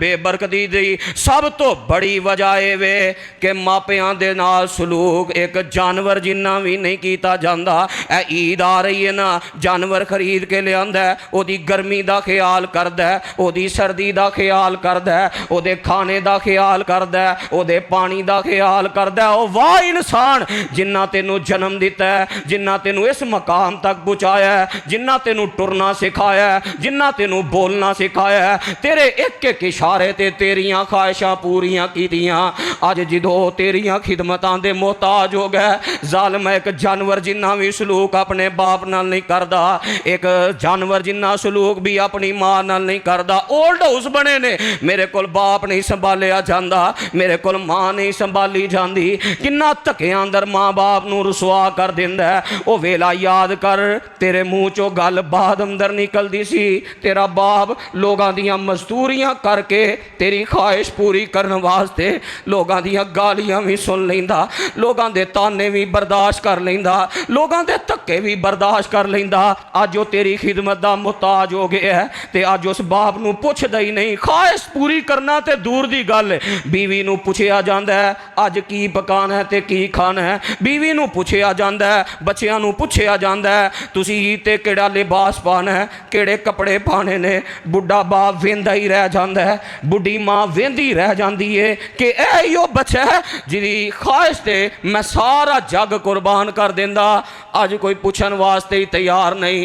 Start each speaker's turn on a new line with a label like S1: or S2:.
S1: बेबरकती दी सब तो बड़ी वजह ये वे कि मापियां दे नाल सलूक एक जानवर जिन्ना भी नहीं किया जाता। ईद आ रही है ना, जानवर खरीद के लिया, ओदी गर्मी का ख्याल करदा है, ओदी सर्दी का ख्याल करदा है, ओदे खाने का ख्याल करदा है, ओदे पानी का ख्याल करदा है। वाह इंसान जिन्ना तेनू जन्म दिता है, जिन्ना तेनू इस मकाम तक पहुँचाया है, जिन्ना तेनू टुरना सिखाया है, जिन्ना तेनू बोलना सिखाया है, तेरे एक एक इशारे ते तेरियां ख्वाहिशां पूरियां कीतियां। अज जो तेरियां खिदमतां दे मोहताज हो गए। जालिम एक जानवर जिन्ना भी सलूक अपने बाप नाल नहीं करदा, एक जानवर जिन्ना सलूक भी अपनी मां नाल नहीं करदा। ओल्ड हाउस बने ने, मेरे कोल बाप नहीं संभालिया जांदा, मेरे कोल मां नहीं संभाली जांदी। किन्ना धक्कियां अंदर मां बाप नूं रुसवा कर दिंदा है। ओ वेला याद कर, तेरे मुंह चों गल बाद अंदर निकलदी सी, तेरा बाप लोगां दियां मजदूरियां करके तेरी ख्वाहिश पूरी करने वास्ते लोगां दियां गालियां भी सुन लैंदा, लोगां दे ताने भी बर्दाश्त कर लैंदा, लोगां दे धक्के भी बर्दाश्त कर लैंदा। अज वो तेरी खिदमत दा मुहताज हो गया है ते अज उस बाप नूं पुछदा ही नहीं। ख्वाहिश पूरी करना ते दूर दी गल, बीवी नूं पुछिया जांदा है अज की पकाना है ते की खाना है, बीवी नूं पुछिया जांदा है, बच्चियां नूं पुछिया जांदा है तुसीं ते किहड़ा लिबास पाना है, किहड़े कपड़े पाने ने। बुढ़ा बाप वेंदा ही रह जांदा है, बुढ़ी मां वेंदी रह जाती है कि यो बच्चा है जिहदी ख्वाहिश ते मैं सारा जग कुर्बान कर देंदा। अज कोई पुछण वास्ते ही तैयार नहीं।